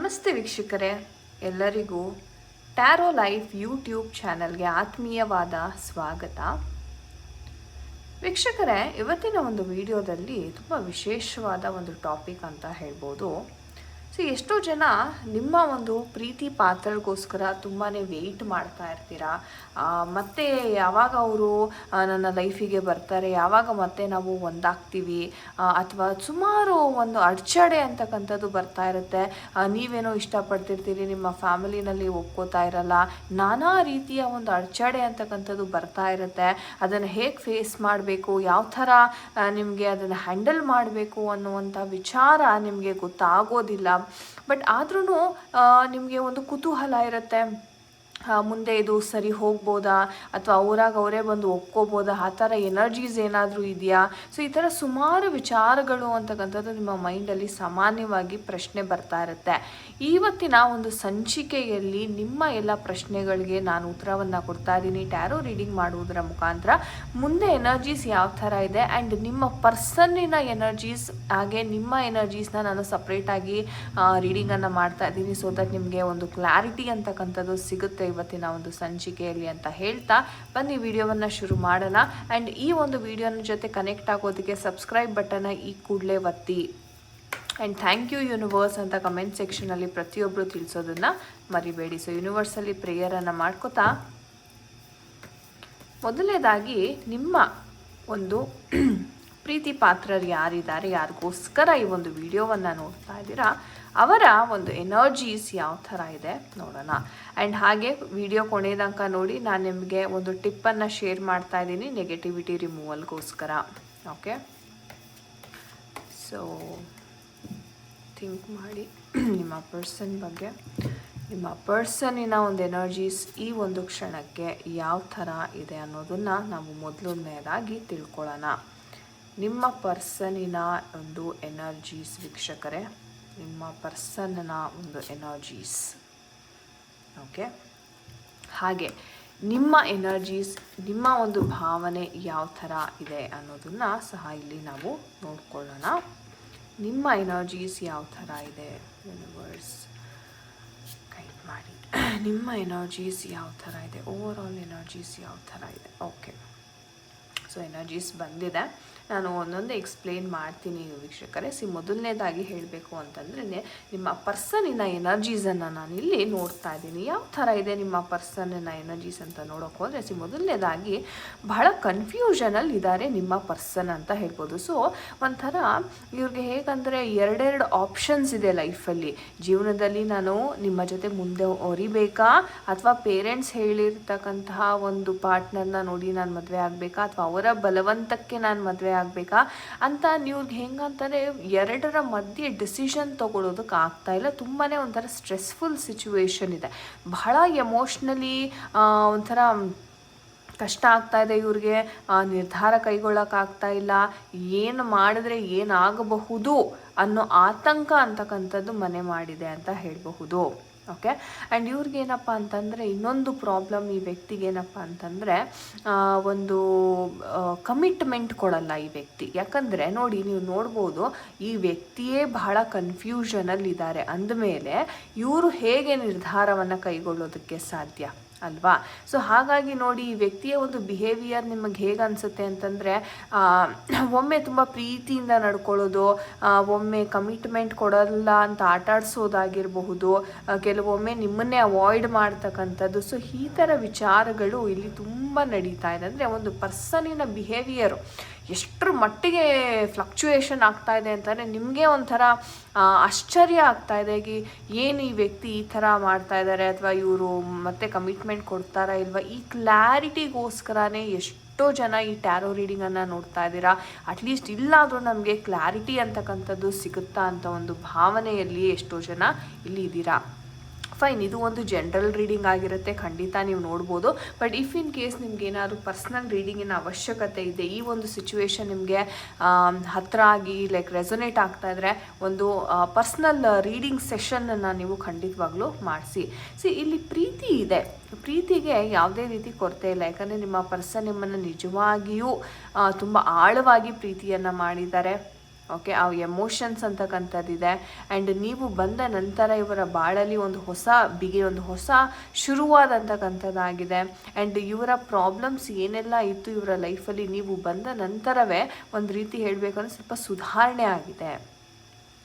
ನಮಸ್ತೆ ವೀಕ್ಷಕರೇ, ಎಲ್ಲರಿಗೂ ಟ್ಯಾರೋ ಲೈಫ್ ಯೂಟ್ಯೂಬ್ ಚಾನಲ್ಗೆ ಆತ್ಮೀಯವಾದ ಸ್ವಾಗತ. ವೀಕ್ಷಕರೇ, ಇವತ್ತಿನ ಒಂದು ವಿಡಿಯೋದಲ್ಲಿ ತುಂಬ ವಿಶೇಷವಾದ ಒಂದು ಟಾಪಿಕ್ ಅಂತ ಹೇಳ್ಬೋದು. ಎಷ್ಟೋ ಜನ ನಿಮ್ಮ ಒಂದು ಪ್ರೀತಿ ಪಾತ್ರರಿಗೋಸ್ಕರ ತುಂಬಾ ವೆಯ್ಟ್ ಮಾಡ್ತಾ ಇರ್ತೀರಾ. ಮತ್ತೆ ಯಾವಾಗ ಅವರು ನನ್ನ ಲೈಫಿಗೆ ಬರ್ತಾರೆ, ಯಾವಾಗ ಮತ್ತೆ ನಾವು ಒಂದಾಗ್ತೀವಿ, ಅಥವಾ ಸುಮಾರು ಒಂದು ಅಡಚಣೆ ಅಂತಕ್ಕಂಥದ್ದು ಬರ್ತಾ ಇರುತ್ತೆ. ನೀವೇನೋ ಇಷ್ಟಪಡ್ತಿರ್ತೀರಿ, ನಿಮ್ಮ ಫ್ಯಾಮಿಲಿನಲ್ಲಿ ಒಪ್ಕೋತಾ ಇರಲ್ಲ, ನಾನಾ ರೀತಿಯ ಒಂದು ಅಡಚಣೆ ಅಂತಕ್ಕಂಥದ್ದು ಬರ್ತಾ ಇರುತ್ತೆ. ಅದನ್ನು ಹೇಗೆ ಫೇಸ್ ಮಾಡಬೇಕು, ಯಾವ ಥರ ನಿಮಗೆ ಅದನ್ನು ಹ್ಯಾಂಡಲ್ ಮಾಡಬೇಕು ಅನ್ನುವಂಥ ವಿಚಾರ ನಿಮಗೆ ಗೊತ್ತಾಗೋದಿಲ್ಲ. ಬಟ್ ಆದ್ರೂ ನಿಮಗೆ ಒಂದು ಕುತೂಹಲ ಇರುತ್ತೆ, ಮುಂದೆ ಇದು ಸರಿ ಹೋಗ್ಬೋದಾ ಅಥವಾ ಅವರೇ ಬಂದು ಒಪ್ಕೋಬೋದಾ, ಆ ಥರ ಎನರ್ಜೀಸ್ ಏನಾದರೂ ಇದೆಯಾ. ಈ ಥರ ಸುಮಾರು ವಿಚಾರಗಳು ಅಂತಕ್ಕಂಥದ್ದು ನಿಮ್ಮ ಮೈಂಡಲ್ಲಿ ಸಾಮಾನ್ಯವಾಗಿ ಪ್ರಶ್ನೆ ಬರ್ತಾ ಇರುತ್ತೆ. ಇವತ್ತಿನ ಒಂದು ಸಂಚಿಕೆಯಲ್ಲಿ ನಿಮ್ಮ ಎಲ್ಲ ಪ್ರಶ್ನೆಗಳಿಗೆ ನಾನು ಉತ್ತರವನ್ನು ಕೊಡ್ತಾ ಇದ್ದೀನಿ ಟ್ಯಾರೋ ರೀಡಿಂಗ್ ಮಾಡುವುದರ ಮುಖಾಂತರ. ಮುಂದೆ ಎನರ್ಜೀಸ್ ಯಾವ ಥರ ಇದೆ ಆ್ಯಂಡ್ ನಿಮ್ಮ ಪರ್ಸನ್ನಿನ ಎನರ್ಜೀಸ್ ಹಾಗೆ ನಿಮ್ಮ ಎನರ್ಜೀಸ್ನ ನಾನು ಸಪ್ರೇಟಾಗಿ ರೀಡಿಂಗನ್ನು ಮಾಡ್ತಾ ಇದ್ದೀನಿ, ಸೊ ದಟ್ ನಿಮಗೆ ಒಂದು ಕ್ಲಾರಿಟಿ ಅಂತಕ್ಕಂಥದ್ದು ಸಿಗುತ್ತೆ ಇವತ್ತಿನ ಒಂದು ಸಂಚಿಕೆಯಲ್ಲಿ ಅಂತ ಹೇಳ್ತಾ ಬನ್ನಿ ವಿಡಿಯೋವನ್ನು ಶುರು ಮಾಡೋಣ. ಆ್ಯಂಡ್ ಈ ಒಂದು ವಿಡಿಯೋನ ಜೊತೆ ಕನೆಕ್ಟ್ ಆಗೋದಕ್ಕೆ ಸಬ್ಸ್ಕ್ರೈಬ್ ಬಟನ್ನ ಈ ಕೂಡಲೇ ಒತ್ತಿ. ಆ್ಯಂಡ್ ಥ್ಯಾಂಕ್ ಯು ಯೂನಿವರ್ಸ್ ಅಂತ ಕಮೆಂಟ್ ಸೆಕ್ಷನಲ್ಲಿ ಪ್ರತಿಯೊಬ್ಬರು ತಿಳಿಸೋದನ್ನು ಮರಿಬೇಡಿ. ಸೊ ಯೂನಿವರ್ಸಲ್ಲಿ ಪ್ರೇಯರನ್ನು ಮಾಡ್ಕೋತಾ ಮೊದಲನೇದಾಗಿ ನಿಮ್ಮ ಒಂದು ಪ್ರೀತಿ ಪಾತ್ರರು ಯಾರಿದ್ದಾರೆ, ಯಾರಿಗೋಸ್ಕರ ಈ ಒಂದು ವಿಡಿಯೋವನ್ನು ನೋಡ್ತಾ ಇದ್ದೀರಾ, ಅವರ ಒಂದು ಎನರ್ಜೀಸ್ ಯಾವ ಥರ ಇದೆ ನೋಡೋಣ. ಆ್ಯಂಡ್ ಹಾಗೆ ವಿಡಿಯೋ ಕೊನೆ ತನಕ ನೋಡಿ. ನಾನು ನಿಮಗೆ ಒಂದು ಟಿಪ್ಪನ್ನು ಶೇರ್ ಮಾಡ್ತಾ ಇದ್ದೀನಿ ನೆಗೆಟಿವಿಟಿ ರಿಮೂವಲ್ಗೋಸ್ಕರ. ಓಕೆ, ಸೊ ಥಿಂಕ್ ಮಾಡಿ ನಿಮ್ಮ ಪರ್ಸನ್ ಬಗ್ಗೆ. ನಿಮ್ಮ ಪರ್ಸನ್ನಿನ ಒಂದು ಎನರ್ಜೀಸ್ ಈ ಒಂದು ಕ್ಷಣಕ್ಕೆ ಯಾವ ಥರ ಇದೆ ಅನ್ನೋದನ್ನು ನಾವು ಮೊದಲನೇದಾಗಿ ತಿಳ್ಕೊಳ್ಳೋಣ. ನಿಮ್ಮ ಪರ್ಸನ್ನಿನ ಒಂದು ಎನರ್ಜೀಸ್ ವೀಕ್ಷಕರೇ, ನಿಮ್ಮ ಪರ್ಸನ್ನ ಒಂದು ಎನರ್ಜೀಸ್. ಓಕೆ, ಹಾಗೆ ನಿಮ್ಮ ಎನರ್ಜೀಸ್, ನಿಮ್ಮ ಒಂದು ಭಾವನೆ ಯಾವ ಥರ ಇದೆ ಅನ್ನೋದನ್ನು ಸಹ ಇಲ್ಲಿ ನಾವು ನೋಡ್ಕೊಳ್ಳೋಣ. ನಿಮ್ಮ ಎನರ್ಜೀಸ್ ಯಾವ ಥರ ಇದೆ ಯೂನಿವರ್ಸ್ ಗೈಡ್ ಮಾಡಿ. ನಿಮ್ಮ ಎನರ್ಜೀಸ್ ಯಾವ ಥರ ಇದೆ, ಓವರ್ ಆಲ್ ಎನರ್ಜೀಸ್ ಯಾವ ಥರ ಇದೆ. ಓಕೆ, ಸೊ ಎನರ್ಜೀಸ್ ಬಂದಿದೆ, ನಾನು ಒಂದೊಂದೇ ಎಕ್ಸ್ಪ್ಲೇನ್ ಮಾಡ್ತೀನಿ ವೀಕ್ಷಕರೇ. ಮೊದಲನೇದಾಗಿ ಹೇಳಬೇಕು ಅಂತಂದರೆ ನಿಮ್ಮ ಪರ್ಸನ್ನಿನ ಎನರ್ಜೀಸನ್ನು ನಾನು ಇಲ್ಲಿ ನೋಡ್ತಾ ಇದ್ದೀನಿ. ಯಾವ ಥರ ಇದೆ ನಿಮ್ಮ ಪರ್ಸನ್ನಿನ ಎನರ್ಜೀಸ್ ಅಂತ ನೋಡೋಕೆ ಹೋದರೆ ಮೊದಲನೇದಾಗಿ ಬಹಳ ಕನ್ಫ್ಯೂಷನಲ್ಲಿ ಇದ್ದಾರೆ ನಿಮ್ಮ ಪರ್ಸನ್ ಅಂತ ಹೇಳ್ಬೋದು. ಸೊ ಒಂಥರ ಇವ್ರಿಗೆ ಹೇಗಂದರೆ ಎರಡೆರಡು ಆಪ್ಷನ್ಸ್ ಇದೆ ಲೈಫಲ್ಲಿ. ಜೀವನದಲ್ಲಿ ನಾನು ನಿಮ್ಮ ಜೊತೆ ಮುಂದೆ ಹೊರಿಬೇಕಾ, ಅಥವಾ ಪೇರೆಂಟ್ಸ್ ಹೇಳಿರ್ತಕ್ಕಂತಹ ಒಂದು ಪಾರ್ಟ್ನರ್ನ ನೋಡಿ ನಾನು ಮದುವೆ ಆಗಬೇಕಾ, ಅಥವಾ ಅವರ ಬಲವಂತಕ್ಕೆ ನಾನು ಮದುವೆ ಆಗಬೇಕಾ ಅಂತ ಇವ್ರಿಗೆ ಹೆಂಗಂತಾರೆ ಎರಡರ ಮಧ್ಯೆ ಡಿಸಿಷನ್ ತೊಗೊಳೋದಕ್ಕೆ ಆಗ್ತಾ ಇಲ್ಲ. ತುಂಬಾ ಒಂಥರ ಸ್ಟ್ರೆಸ್ಫುಲ್ ಸಿಚುವೇಶನ್ ಇದೆ, ಬಹಳ ಎಮೋಷ್ನಲಿ ಒಂಥರ ಕಷ್ಟ ಆಗ್ತಾ ಇದೆ ಇವ್ರಿಗೆ. ನಿರ್ಧಾರ ಕೈಗೊಳ್ಳೋಕ್ಕಾಗ್ತಾ ಇಲ್ಲ, ಏನು ಮಾಡಿದ್ರೆ ಏನಾಗಬಹುದು ಅನ್ನೋ ಆತಂಕ ಅಂತಕ್ಕಂಥದ್ದು ಮನೆ ಮಾಡಿದೆ ಅಂತ ಹೇಳಬಹುದು. ಓಕೆ, ಆ್ಯಂಡ್ ಇವ್ರಿಗೇನಪ್ಪ ಅಂತಂದರೆ ಇನ್ನೊಂದು ಪ್ರಾಬ್ಲಮ್ ಈ ವ್ಯಕ್ತಿಗೇನಪ್ಪ ಅಂತಂದರೆ ಒಂದು ಕಮಿಟ್ಮೆಂಟ್ ಕೊಡಲ್ಲ ಈ ವ್ಯಕ್ತಿ. ಯಾಕಂದರೆ ನೋಡಿ, ನೀವು ನೋಡ್ಬೋದು ಈ ವ್ಯಕ್ತಿಯೇ ಬಹಳ ಕನ್ಫ್ಯೂಷನಲ್ಲಿದ್ದಾರೆ ಅಂದಮೇಲೆ ಇವರು ಹೇಗೆ ನಿರ್ಧಾರವನ್ನು ಕೈಗೊಳ್ಳೋದಕ್ಕೆ ಸಾಧ್ಯ ಅಲ್ವಾ. ಸೊ ಹಾಗಾಗಿ ನೋಡಿ, ಈ ವ್ಯಕ್ತಿಯ ಒಂದು ಬಿಹೇವಿಯರ್ ನಿಮಗೆ ಹೇಗೆ ಅನಿಸುತ್ತೆ ಅಂತಂದರೆ ಒಮ್ಮೆ ತುಂಬ ಪ್ರೀತಿಯಿಂದ ನಡ್ಕೊಳ್ಳೋದು, ಒಮ್ಮೆ ಕಮಿಟ್ಮೆಂಟ್ ಕೊಡಲ್ಲ ಅಂತ ಆಟಾಡಿಸೋದಾಗಿರಬಹುದು, ಕೆಲವೊಮ್ಮೆ ನಿಮ್ಮನ್ನೇ ಅವಾಯ್ಡ್ ಮಾಡ್ತಕ್ಕಂಥದ್ದು. ಸೊ ಈ ಥರ ವಿಚಾರಗಳು ಇಲ್ಲಿ ತುಂಬ ನಡೀತಾ ಇದೆ. ಅಂದರೆ ಒಂದು ಪರ್ಸನ್ನಿನ ಬಿಹೇವಿಯರು ಎಷ್ಟರ ಮಟ್ಟಿಗೆ ಫ್ಲಕ್ಚುಯೇಷನ್ ಆಗ್ತಾ ಇದೆ ಅಂತಂದರೆ ನಿಮಗೆ ಒಂಥರ ಆಶ್ಚರ್ಯ ಆಗ್ತಾ ಇದೆ, ಏನು ಈ ವ್ಯಕ್ತಿ ಈ ಥರ ಮಾಡ್ತಾ ಇದ್ದಾರೆ, ಅಥವಾ ಇವರು ಮತ್ತೆ ಕಮಿಟ್ಮೆಂಟ್ ಕೊಡ್ತಾರಾ ಇಲ್ವಾ. ಈ ಕ್ಲಾರಿಟಿಗೋಸ್ಕರನೇ ಎಷ್ಟೋ ಜನ ಈ ಟ್ಯಾರೋ ರೀಡಿಂಗನ್ನು ನೋಡ್ತಾ ಇದ್ದೀರಾ. ಅಟ್ಲೀಸ್ಟ್ ಇಲ್ಲಾದರೂ ನಮಗೆ ಕ್ಲಾರಿಟಿ ಅಂತಕ್ಕಂಥದ್ದು ಸಿಗುತ್ತಾ ಅಂತ ಒಂದು ಭಾವನೆಯಲ್ಲಿ ಎಷ್ಟೋ ಜನ ಇಲ್ಲಿ ಇದ್ದೀರಾ. ಫೈನ್, ಇದು ಒಂದು ಜನರಲ್ ರೀಡಿಂಗ್ ಆಗಿರುತ್ತೆ, ಖಂಡಿತ ನೀವು ನೋಡ್ಬೋದು. ಬಟ್ ಇಫ್ ಇನ್ ಕೇಸ್ ನಿಮ್ಗೆ ಏನಾದರೂ ಪರ್ಸ್ನಲ್ ರೀಡಿಂಗಿನ ಅವಶ್ಯಕತೆ ಇದೆ, ಈ ಒಂದು ಸಿಚುವೇಶನ್ ನಿಮಗೆ ಹತ್ತಿರ ಆಗಿ ಲೈಕ್ ರೆಸೊನೇಟ್ ಆಗ್ತಾ ಇದ್ದರೆ ಒಂದು ಪರ್ಸ್ನಲ್ ರೀಡಿಂಗ್ ಸೆಷನ್ನನ್ನು ನೀವು ಖಂಡಿತವಾಗ್ಲೂ ಮಾಡಿಸಿ. ಇಲ್ಲಿ ಪ್ರೀತಿ ಇದೆ, ಪ್ರೀತಿಗೆ ಯಾವುದೇ ರೀತಿ ಕೊರತೆ ಇಲ್ಲ. ಯಾಕಂದರೆ ನಿಮ್ಮ ಪರ್ಸನ್ ನಿಮ್ಮನ್ನು ನಿಜವಾಗಿಯೂ ತುಂಬ ಆಳವಾಗಿ ಪ್ರೀತಿಯನ್ನು ಮಾಡಿದ್ದಾರೆ. ಓಕೆ, ಆ ಎಮೋಷನ್ಸ್ ಅಂತಕ್ಕಂಥದ್ದಿದೆ. ಆ್ಯಂಡ್ ನೀವು ಬಂದ ನಂತರ ಇವರ ಬಾಳಲ್ಲಿ ಒಂದು ಹೊಸ ಶುರುವಾದಂತಕ್ಕಂಥದ್ದಾಗಿದೆ. ಆ್ಯಂಡ್ ಇವರ ಪ್ರಾಬ್ಲಮ್ಸ್ ಏನೆಲ್ಲ ಇತ್ತು ಇವರ ಲೈಫಲ್ಲಿ, ನೀವು ಬಂದ ನಂತರವೇ ಒಂದು ರೀತಿ ಹೇಳಬೇಕಂದ್ರೆ ಸ್ವಲ್ಪ ಸುಧಾರಣೆ ಆಗಿದೆ.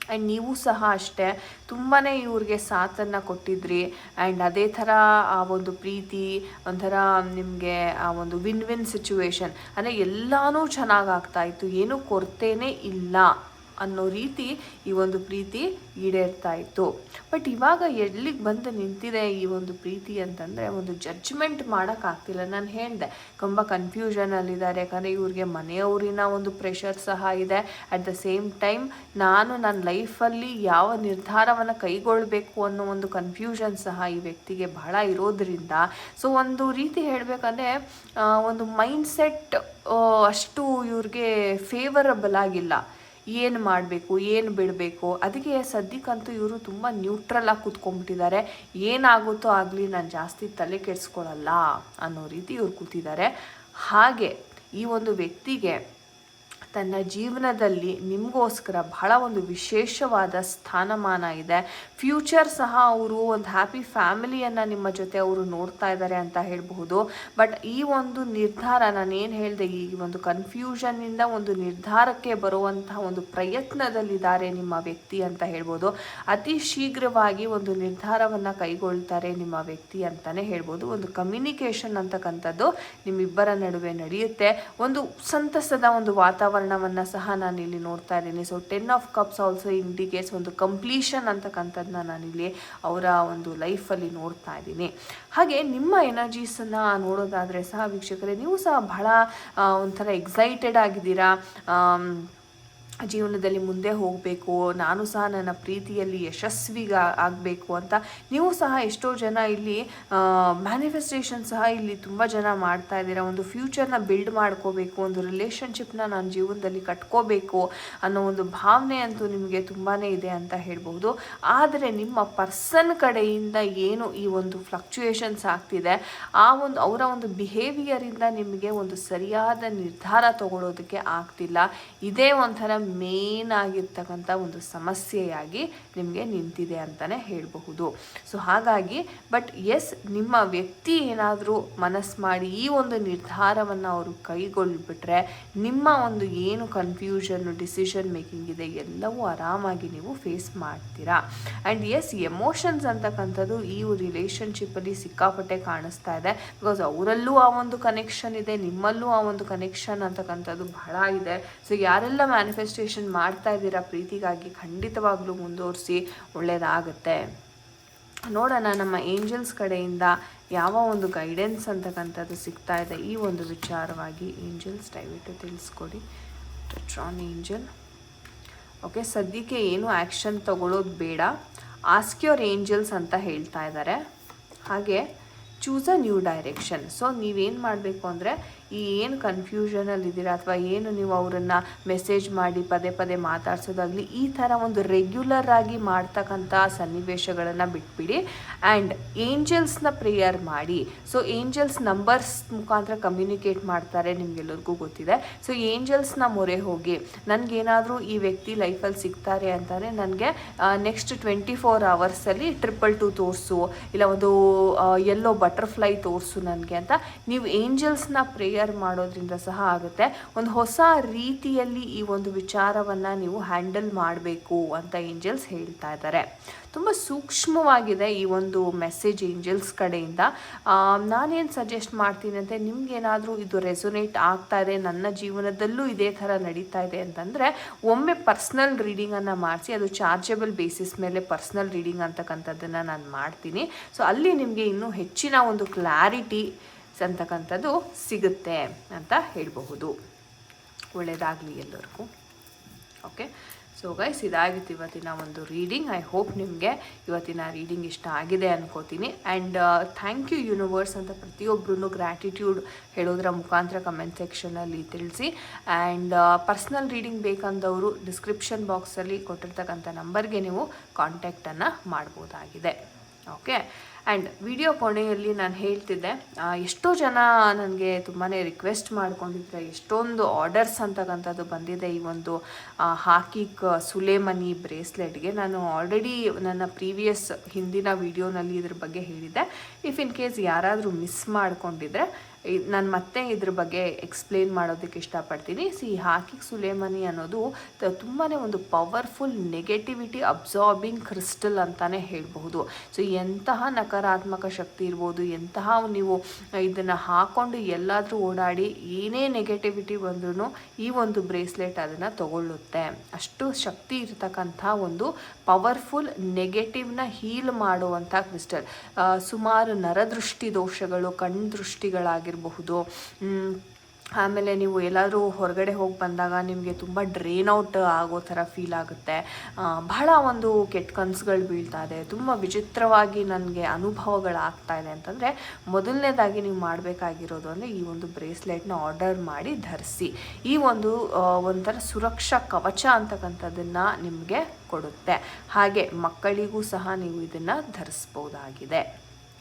ಆ್ಯಂಡ್ ನೀವು ಸಹ ಅಷ್ಟೇ ತುಂಬಾ ಇವ್ರಿಗೆ ಸಾಥನ್ನು ಕೊಟ್ಟಿದ್ರಿ. ಆ್ಯಂಡ್ ಅದೇ ಥರ ಆ ಒಂದು ಪ್ರೀತಿ ಒಂಥರ ನಿಮಗೆ ಆ ಒಂದು ವಿನ್ ಸಿಚುವೇಶನ್, ಅಂದರೆ ಎಲ್ಲನೂ ಚೆನ್ನಾಗಾಗ್ತಾಯಿತ್ತು, ಏನೂ ಕೊರತೆನೇ ಇಲ್ಲ ಅನ್ನೋ ರೀತಿ ಈ ಒಂದು ಪ್ರೀತಿ ಈಡೇರ್ತಾ ಇತ್ತು. ಬಟ್ ಇವಾಗ ಎಲ್ಲಿಗೆ ಬಂದು ನಿಂತಿದೆ ಈ ಒಂದು ಪ್ರೀತಿ ಅಂತಂದರೆ, ಒಂದು ಜಡ್ಜ್ಮೆಂಟ್ ಮಾಡೋಕ್ಕಾಗ್ತಿಲ್ಲ. ನಾನು ಹೇಳಿದೆ ತುಂಬ ಕನ್ಫ್ಯೂಷನಲ್ಲಿದ್ದಾರೆ. ಯಾಕಂದರೆ ಇವ್ರಿಗೆ ಮನೆಯವರಿನ ಒಂದು ಪ್ರೆಷರ್ ಸಹ ಇದೆ. ಅಟ್ ದ ಸೇಮ್ ಟೈಮ್ ನಾನು ನನ್ನ ಲೈಫಲ್ಲಿ ಯಾವ ನಿರ್ಧಾರವನ್ನು ಕೈಗೊಳ್ಳಬೇಕು ಅನ್ನೋ ಒಂದು ಕನ್ಫ್ಯೂಷನ್ ಸಹ ಈ ವ್ಯಕ್ತಿಗೆ ಬಹಳ ಇರೋದ್ರಿಂದ, ಸೊ ಒಂದು ರೀತಿ ಹೇಳಬೇಕಂದ್ರೆ ಒಂದು ಮೈಂಡ್ಸೆಟ್ ಅಷ್ಟು ಇವ್ರಿಗೆ ಫೇವರಬಲ್ ಆಗಿಲ್ಲ. ಏನು ಮಾಡಬೇಕು, ಏನು ಬಿಡಬೇಕು, ಅದಕ್ಕೆ ಸದ್ಯಕ್ಕಂತೂ ಇವರು ತುಂಬ ನ್ಯೂಟ್ರಲಾಗಿ ಕೂತ್ಕೊಂಡ್ಬಿಟ್ಟಿದ್ದಾರೆ. ಏನಾಗುತ್ತೋ ಆಗಲಿ, ನಾನು ಜಾಸ್ತಿ ತಲೆ ಕೆಡಿಸ್ಕೊಳ್ಳಲ್ಲ ಅನ್ನೋ ರೀತಿ ಇವ್ರು ಕೂತಿದ್ದಾರೆ. ಹಾಗೆ ಈ ಒಂದು ವ್ಯಕ್ತಿಗೆ ತನ್ನ ಜೀವನದಲ್ಲಿ ನಿಮಗೋಸ್ಕರ ಬಹಳ ಒಂದು ವಿಶೇಷವಾದ ಸ್ಥಾನಮಾನ ಇದೆ. ಫ್ಯೂಚರ್ ಸಹ ಅವರು ಒಂದು ಹ್ಯಾಪಿ ಫ್ಯಾಮಿಲಿಯನ್ನು ನಿಮ್ಮ ಜೊತೆ ಅವರು ನೋಡ್ತಾ ಇದ್ದಾರೆ ಅಂತ ಹೇಳಬಹುದು. ಬಟ್ ಈ ಒಂದು ನಿರ್ಧಾರ, ನಾನೇನು ಹೇಳಿದೆ, ಈ ಒಂದು ಕನ್ಫ್ಯೂಷನ್ನಿಂದ ಒಂದು ನಿರ್ಧಾರಕ್ಕೆ ಬರುವಂತಹ ಒಂದು ಪ್ರಯತ್ನದಲ್ಲಿದ್ದಾರೆ ನಿಮ್ಮ ವ್ಯಕ್ತಿ ಅಂತ ಹೇಳ್ಬೋದು. ಅತಿ ಶೀಘ್ರವಾಗಿ ಒಂದು ನಿರ್ಧಾರವನ್ನು ಕೈಗೊಳ್ತಾರೆ ನಿಮ್ಮ ವ್ಯಕ್ತಿ ಅಂತಲೇ ಹೇಳ್ಬೋದು. ಒಂದು ಕಮ್ಯುನಿಕೇಷನ್ ಅಂತಕ್ಕಂಥದ್ದು ನಿಮ್ಮಿಬ್ಬರ ನಡುವೆ ನಡೆಯುತ್ತೆ. ಒಂದು ಸಂತಸದ ಒಂದು ವಾತಾವರಣವನ್ನು ಸಹ ನಾನು ಇಲ್ಲಿ ನೋಡ್ತಾ ಇದ್ದೀನಿ. So 10 of cups also indicates ಒಂದು ಕಂಪ್ಲೀಷನ್ ಅಂತಕ್ಕಂಥದ್ದನ್ನ ನಾನಿಲ್ಲಿ ಅವರ ಒಂದು ಲೈಫಲ್ಲಿ ನೋಡ್ತಾ ಇದ್ದೀನಿ. ಹಾಗೆ ನಿಮ್ಮ ಎನರ್ಜೀಸನ್ನು ನೋಡೋದಾದರೆ ಸಹ ವೀಕ್ಷಕರೇ, ನೀವು ಸಹ ಬಹಳ ಒಂಥರ ಎಕ್ಸೈಟೆಡ್ ಆಗಿದ್ದೀರಾ. ಜೀವನದಲ್ಲಿ ಮುಂದೆ ಹೋಗಬೇಕು, ನಾನು ಸಹ ನನ್ನ ಪ್ರೀತಿಯಲ್ಲಿ ಆಗಬೇಕು ಅಂತ ನೀವು ಸಹ ಎಷ್ಟೋ ಜನ ಇಲ್ಲಿ ಮ್ಯಾನಿಫೆಸ್ಟೇಷನ್ ಸಹ ಇಲ್ಲಿ ತುಂಬ ಜನ ಮಾಡ್ತಾ ಇದ್ದೀರಾ. ಒಂದು ಫ್ಯೂಚರ್ನ ಬಿಲ್ಡ್ ಮಾಡ್ಕೋಬೇಕು, ಒಂದು ರಿಲೇಷನ್ಶಿಪ್ನ ನಾನು ಜೀವನದಲ್ಲಿ ಕಟ್ಕೋಬೇಕು ಅನ್ನೋ ಒಂದು ಭಾವನೆ ಅಂತೂ ನಿಮಗೆ ತುಂಬಾ ಇದೆ ಅಂತ ಹೇಳ್ಬೋದು. ಆದರೆ ನಿಮ್ಮ ಪರ್ಸನ್ ಕಡೆಯಿಂದ ಏನು ಈ ಒಂದು ಫ್ಲಕ್ಚುಯೇಷನ್ಸ್ ಆಗ್ತಿದೆ, ಆ ಒಂದು ಅವರ ಒಂದು ಬಿಹೇವಿಯರಿಂದ ನಿಮಗೆ ಒಂದು ಸರಿಯಾದ ನಿರ್ಧಾರ ತಗೊಳ್ಳೋದಕ್ಕೆ ಆಗ್ತಿಲ್ಲ. ಇದೇ ಒಂಥರ ಮೇನ್ ಆಗಿರ್ತಕ್ಕಂಥ ಒಂದು ಸಮಸ್ಯೆಯಾಗಿ ನಿಮಗೆ ನಿಂತಿದೆ ಅಂತಲೇ ಹೇಳಬಹುದು. ಸೊ ಹಾಗಾಗಿ ಬಟ್ ಎಸ್, ನಿಮ್ಮ ವ್ಯಕ್ತಿ ಏನಾದರೂ ಮನಸ್ಸು ಮಾಡಿ ಈ ಒಂದು ನಿರ್ಧಾರವನ್ನು ಅವರು ಕೈಗೊಳ್ಬಿಟ್ರೆ, ನಿಮ್ಮ ಒಂದು ಏನು ಕನ್ಫ್ಯೂಷನ್ ಡಿಸಿಷನ್ ಮೇಕಿಂಗ್ ಇದೆ ಎಲ್ಲವೂ ಆರಾಮಾಗಿ ನೀವು ಫೇಸ್ ಮಾಡ್ತೀರಾ. ಆ್ಯಂಡ್ ಎಸ್, ಎಮೋಷನ್ಸ್ ಅಂತಕ್ಕಂಥದ್ದು ಈ ರಿಲೇಷನ್ಶಿಪ್ಪಲ್ಲಿ ಸಿಕ್ಕಾಪಟ್ಟೆ ಕಾಣಿಸ್ತಾ ಇದೆ. ಬಿಕಾಸ್ ಅವರಲ್ಲೂ ಆ ಒಂದು ಕನೆಕ್ಷನ್ ಇದೆ, ನಿಮ್ಮಲ್ಲೂ ಆ ಒಂದು ಕನೆಕ್ಷನ್ ಅಂತಕ್ಕಂಥದ್ದು ಬಹಳ ಇದೆ. ಸೊ ಯಾರೆಲ್ಲ ಮ್ಯಾನಿಫೆಸ್ಟೇಷನ್ ಮಾಡ್ತಾ ಇದ್ದೀರಾ ಪ್ರೀತಿಗಾಗಿ, ಖಂಡಿತವಾಗ್ಲೂ ಮುಂದುವರಿಸಿ, ಒಳ್ಳೆಯದಾಗುತ್ತೆ. ನೋಡೋಣ ನಮ್ಮ ಏಂಜಲ್ಸ್ ಕಡೆಯಿಂದ ಯಾವ ಒಂದು ಗೈಡೆನ್ಸ್ ಅಂತಕ್ಕಂಥದ್ದು ಸಿಗ್ತಾ ಇದೆ ಈ ಒಂದು ವಿಚಾರವಾಗಿ. ಏಂಜಲ್ಸ್ ದಯವಿಟ್ಟು ತಿಳಿಸ್ಕೊಡಿ. ಟೆಟ್ರಾನ್ ಏಂಜಲ್. ಓಕೆ, ಸದ್ಯಕ್ಕೆ ಏನು ಆ್ಯಕ್ಷನ್ ತಗೊಳ್ಳೋದು ಬೇಡ, ಆಸ್ಕ್ ಯೋರ್ ಏಂಜಲ್ಸ್ ಅಂತ ಹೇಳ್ತಾ ಇದ್ದಾರೆ. ಹಾಗೆ choose a new direction. So ನೀವೇನು ಮಾಡಬೇಕು ಅಂದರೆ, ಈ ಏನು ಕನ್ಫ್ಯೂಷನಲ್ಲಿದ್ದೀರಾ ಅಥವಾ ಏನು ನೀವು ಅವರನ್ನು ಮೆಸೇಜ್ ಮಾಡಿ ಪದೇ ಪದೇ ಮಾತಾಡ್ಸೋದಾಗಲಿ, ಈ ಥರ ಒಂದು ರೆಗ್ಯುಲರ್ ಆಗಿ ಮಾಡ್ತಕ್ಕಂಥ ಸನ್ನಿವೇಶಗಳನ್ನು ಬಿಟ್ಬಿಡಿ. ಆ್ಯಂಡ್ ಏಂಜಲ್ಸ್ನ ಪ್ರೇಯರ್ ಮಾಡಿ. ಸೊ ಏಂಜಲ್ಸ್ ನಂಬರ್ಸ್ ಮುಖಾಂತರ ಕಮ್ಯುನಿಕೇಟ್ ಮಾಡ್ತಾರೆ, ನಿಮಗೆಲ್ಲರಿಗೂ ಗೊತ್ತಿದೆ. ಸೊ ಏಂಜಲ್ಸ್ನ ಮೊರೆ ಹೋಗಿ, ನನಗೇನಾದರೂ ಈ ವ್ಯಕ್ತಿ ಲೈಫಲ್ಲಿ ಸಿಗ್ತಾರೆ ಅಂತಾರೆ, ನನಗೆ ನೆಕ್ಸ್ಟ್ 24 ಅವರ್ಸಲ್ಲಿ 222 ತೋರಿಸು, ಇಲ್ಲ ಒಂದು ಎಲ್ಲೋ ಬಟರ್ಫ್ಲೈ ತೋರಿಸು ನನಗೆ ಅಂತ ನೀವು ಏಂಜಲ್ಸ್ನ ಪ್ರೇಯರ್ ಮಾಡೋದ್ರಿಂದ ಸಹ ಆಗುತ್ತೆ. ಒಂದು ಹೊಸ ರೀತಿಯಲ್ಲಿ ಈ ಒಂದು ವಿಚಾರವನ್ನು ನೀವು ಹ್ಯಾಂಡಲ್ ಮಾಡಬೇಕು ಅಂತ ಏಂಜಲ್ಸ್ ಹೇಳ್ತಾ ಇದ್ದಾರೆ. ತುಂಬ ಸೂಕ್ಷ್ಮವಾಗಿದೆ ಈ ಒಂದು ಮೆಸೇಜ್ ಏಂಜಲ್ಸ್ ಕಡೆಯಿಂದ. ನಾನೇನು ಸಜೆಸ್ಟ್ ಮಾಡ್ತೀನಿ ಅಂತ, ನಿಮ್ಗೇನಾದರೂ ಇದು ರೆಸೊನೇಟ್ ಆಗ್ತಾ ಇದೆ, ನನ್ನ ಜೀವನದಲ್ಲೂ ಇದೇ ಥರ ನಡೀತಾ ಇದೆ ಅಂತಂದರೆ ಒಮ್ಮೆ ಪರ್ಸ್ನಲ್ ರೀಡಿಂಗನ್ನು ಮಾಡಿಸಿ, ಅದು ಚಾರ್ಜಬಲ್ ಬೇಸಿಸ್ ಮೇಲೆ ಪರ್ಸ್ನಲ್ ರೀಡಿಂಗ್ ಅಂತಕ್ಕಂಥದ್ದನ್ನು ನಾನು ಮಾಡ್ತೀನಿ. ಸೊ ಅಲ್ಲಿ ನಿಮಗೆ ಇನ್ನೂ ಹೆಚ್ಚಿನ ಒಂದು ಕ್ಲಾರಿಟಿ ಅಂತಕ್ಕಂಥದ್ದು ಸಿಗುತ್ತೆ ಅಂತ ಹೇಳಬಹುದು. ಒಳ್ಳೆಯದಾಗಲಿ ಎಲ್ಲರಿಗೂ. ಓಕೆ, ಸೊ ಗೈಸ್, ಇದಾಗಿತ್ತು ಇವತ್ತಿನ ಒಂದು ರೀಡಿಂಗ್. ಐ ಹೋಪ್ ನಿಮಗೆ ಇವತ್ತಿನ ರೀಡಿಂಗ್ ಇಷ್ಟ ಆಗಿದೆ ಅನ್ಕೋತೀನಿ. ಆ್ಯಂಡ್ ಥ್ಯಾಂಕ್ ಯು ಯೂನಿವರ್ಸ್ ಅಂತ ಪ್ರತಿಯೊಬ್ಬರೂ ಗ್ರ್ಯಾಟಿಟ್ಯೂಡ್ ಹೇಳೋದ್ರ ಮುಖಾಂತರ ಕಮೆಂಟ್ ಸೆಕ್ಷನಲ್ಲಿ ತಿಳಿಸಿ. ಆ್ಯಂಡ್ ಪರ್ಸ್ನಲ್ ರೀಡಿಂಗ್ ಬೇಕಂದವರು ಡಿಸ್ಕ್ರಿಪ್ಷನ್ ಬಾಕ್ಸಲ್ಲಿ ಕೊಟ್ಟಿರ್ತಕ್ಕಂಥ ನಂಬರ್ಗೆ ನೀವು ಕಾಂಟ್ಯಾಕ್ಟನ್ನು ಮಾಡ್ಬೋದಾಗಿದೆ. ಓಕೆ, ಆ್ಯಂಡ್ ವಿಡಿಯೋ ಕೊನೆಯಲ್ಲಿ ನಾನು ಹೇಳ್ತಿದ್ದೆ, ಎಷ್ಟೋ ಜನ ನನಗೆ ತುಂಬಾ ರಿಕ್ವೆಸ್ಟ್ ಮಾಡ್ಕೊಂಡಿದ್ರೆ, ಎಷ್ಟೊಂದು ಆರ್ಡರ್ಸ್ ಅಂತಕ್ಕಂಥದ್ದು ಬಂದಿದೆ ಈ ಒಂದು ಹಾಕಿಕ್ ಸುಲೇಮನಿ ಬ್ರೇಸ್ಲೆಟ್ಗೆ. ನಾನು ಆಲ್ರೆಡಿ ನನ್ನ ಪ್ರೀವಿಯಸ್ ಹಿಂದಿನ ವಿಡಿಯೋನಲ್ಲಿ ಇದ್ರ ಬಗ್ಗೆ ಹೇಳಿದ್ದೆ. ಇಫ್ ಇನ್ ಕೇಸ್ ಯಾರಾದರೂ ಮಿಸ್ ಮಾಡ್ಕೊಂಡಿದ್ರೆ ನಾನು ಮತ್ತೆ ಇದ್ರ ಬಗ್ಗೆ ಎಕ್ಸ್ಪ್ಲೇನ್ ಮಾಡೋದಕ್ಕೆ ಇಷ್ಟಪಡ್ತೀನಿ. ಹಾಕಿಕ್ ಸುಲೇಮನಿ ಅನ್ನೋದು ತುಂಬಾ ಒಂದು ಪವರ್ಫುಲ್ ನೆಗೆಟಿವಿಟಿ ಅಬ್ಸಾರ್ಬಿಂಗ್ ಕ್ರಿಸ್ಟಲ್ ಅಂತಲೇ ಹೇಳಬಹುದು. ಸೊ ಎಂತಹ ನಕಾರಾತ್ಮಕ ಶಕ್ತಿ ಇರ್ಬೋದು, ಎಂತಹ ನೀವು ಇದನ್ನು ಹಾಕ್ಕೊಂಡು ಎಲ್ಲಾದರೂ ಓಡಾಡಿ ಏನೇ ನೆಗೆಟಿವಿಟಿ ಬಂದ್ರೂ ಈ ಒಂದು ಬ್ರೇಸ್ಲೆಟ್ ಅದನ್ನು ತಗೊಳ್ಳುತ್ತೆ. ಅಷ್ಟು ಶಕ್ತಿ ಇರತಕ್ಕಂಥ ಒಂದು ಪವರ್ಫುಲ್ ನೆಗೆಟಿವ್ನ ಹೀಲ್ ಮಾಡುವಂಥ ಕ್ರಿಸ್ಟಲ್. ಸುಮಾರು ನರದೃಷ್ಟಿ ದೋಷಗಳು, ಕಣ್ದೃಷ್ಟಿಗಳಾಗಿರಬಹುದು, ಆಮೇಲೆ ನೀವು ಎಲ್ಲಾದರೂ ಹೊರಗಡೆ ಹೋಗಿ ಬಂದಾಗ ನಿಮಗೆ ತುಂಬ ಡ್ರೈನ್ ಔಟ್ ಆಗೋ ಥರ ಫೀಲ್ ಆಗುತ್ತೆ, ಬಹಳ ಒಂದು ಕೆಟ್ಟ ಕನಸುಗಳು ಬೀಳ್ತಾ ಇದೆ, ತುಂಬ ವಿಚಿತ್ರವಾಗಿ ನನಗೆ ಅನುಭವಗಳಾಗ್ತಾ ಇದೆ ಅಂತಂದರೆ, ಮೊದಲನೇದಾಗಿ ನೀವು ಮಾಡಬೇಕಾಗಿರೋದು ಅಂದರೆ ಈ ಒಂದು ಬ್ರೇಸ್ಲೆಟ್ನ ಆರ್ಡರ್ ಮಾಡಿ ಧರಿಸಿ. ಈ ಒಂದು ಒಂಥರ ಸುರಕ್ಷಾ ಕವಚ ಅಂತಕ್ಕಂಥದ್ದನ್ನು ನಿಮಗೆ ಕೊಡುತ್ತೆ. ಹಾಗೆ ಮಕ್ಕಳಿಗೂ ಸಹ ನೀವು ಇದನ್ನು ಧರಿಸ್ಬೋದಾಗಿದೆ.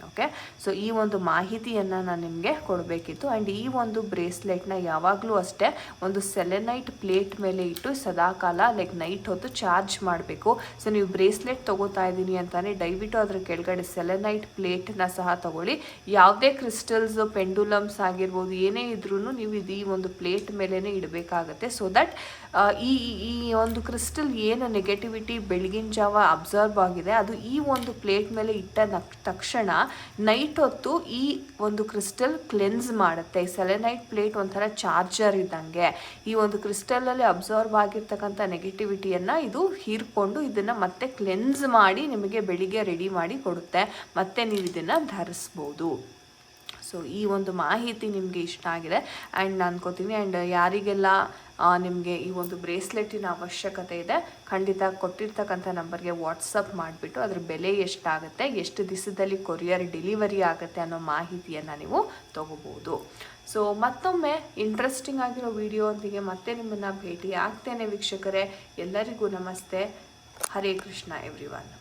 ಓಕೆ, ಸೊ ಈ ಒಂದು ಮಾಹಿತಿಯನ್ನು ನಾನು ನಿಮಗೆ ಕೊಡಬೇಕಿತ್ತು. ಆ್ಯಂಡ್ ಈ ಒಂದು ಬ್ರೇಸ್ಲೆಟ್ನ ಯಾವಾಗಲೂ ಅಷ್ಟೇ ಒಂದು ಸೆಲೆನೈಟ್ ಪ್ಲೇಟ್ ಮೇಲೆ ಇಟ್ಟು ಸದಾಕಾಲ ನೈಟ್ ಹೊತ್ತು ಚಾರ್ಜ್ ಮಾಡಬೇಕು. ಸೊ ನೀವು ಬ್ರೇಸ್ಲೆಟ್ ತೊಗೋತಾ ಇದ್ದೀನಿ ಅಂತಾನೆ ದಯವಿಟ್ಟು ಅದರ ಕೆಳಗಡೆ ಸೆಲೆನೈಟ್ ಪ್ಲೇಟ್ನ ಸಹ ತಗೊಳ್ಳಿ. ಯಾವುದೇ ಕ್ರಿಸ್ಟಲ್ಸ್, ಪೆಂಡುಲಮ್ಸ್ ಆಗಿರ್ಬೋದು, ಏನೇ ಇದ್ರೂ ನೀವು ಈ ಒಂದು ಪ್ಲೇಟ್ ಮೇಲೇ ಇಡಬೇಕಾಗತ್ತೆ. ಸೊ ದಟ್ ಈ ಒಂದು ಕ್ರಿಸ್ಟಲ್ ಏನು ನೆಗೆಟಿವಿಟಿ ಬೆಳಗಿನ ಜಾವ ಅಬ್ಸರ್ವ್ ಆಗಿದೆ ಅದು ಈ ಒಂದು ಪ್ಲೇಟ್ ಮೇಲೆ ಇಟ್ಟ ತಕ್ಷಣ ನೈಟ್ ಹೊತ್ತು ಈ ಒಂದು ಕ್ರಿಸ್ಟಲ್ ಕ್ಲೆನ್ಸ್ ಮಾಡುತ್ತೆ. ಸೆಲೆನೈಟ್ ಪ್ಲೇಟ್ ಒಂಥರ ಚಾರ್ಜರ್ ಇದ್ದಂಗೆ. ಈ ಒಂದು ಕ್ರಿಸ್ಟಲಲ್ಲಿ ಅಬ್ಸರ್ವ್ ಆಗಿರ್ತಕ್ಕಂಥ ನೆಗೆಟಿವಿಟಿಯನ್ನು ಇದು ಹೀರ್ಕೊಂಡು ಇದನ್ನು ಮತ್ತೆ ಕ್ಲೆನ್ಸ್ ಮಾಡಿ ನಿಮಗೆ ಬೆಳಿಗ್ಗೆ ರೆಡಿ ಮಾಡಿ ಕೊಡುತ್ತೆ. ಮತ್ತೆ ನೀವು ಇದನ್ನು ಧರಿಸ್ಬೋದು. ಸೊ ಈ ಒಂದು ಮಾಹಿತಿ ನಿಮಗೆ ಇಷ್ಟ ಆಗಿದೆ ಆ್ಯಂಡ್ ನಾನು ಅನ್ಕೋತೀನಿ. ಆ್ಯಂಡ್ ಯಾರಿಗೆಲ್ಲ ನಿಮಗೆ ಈ ಒಂದು ಬ್ರೇಸ್ಲೆಟಿನ ಅವಶ್ಯಕತೆ ಇದೆ, ಖಂಡಿತ ಕೊಟ್ಟಿರ್ತಕ್ಕಂಥ ನಂಬರ್ಗೆ ವಾಟ್ಸಪ್ ಮಾಡಿಬಿಟ್ಟು ಅದ್ರ ಬೆಲೆ ಎಷ್ಟಾಗುತ್ತೆ, ಎಷ್ಟು ದಿವಸದಲ್ಲಿ ಕೊರಿಯರ್ ಡೆಲಿವರಿ ಆಗುತ್ತೆ ಅನ್ನೋ ಮಾಹಿತಿಯನ್ನು ನೀವು ತೊಗೋಬೋದು. ಸೊ ಮತ್ತೊಮ್ಮೆ ಇಂಟ್ರೆಸ್ಟಿಂಗ್ ಆಗಿರೋ ವಿಡಿಯೋದೊಂದಿಗೆ ಮತ್ತೆ ನಿಮ್ಮನ್ನು ಭೇಟಿ ಆಗ್ತೇನೆ ವೀಕ್ಷಕರೇ. ಎಲ್ಲರಿಗೂ ನಮಸ್ತೆ. ಹರೇ ಕೃಷ್ಣ ಎವ್ರಿವನ್.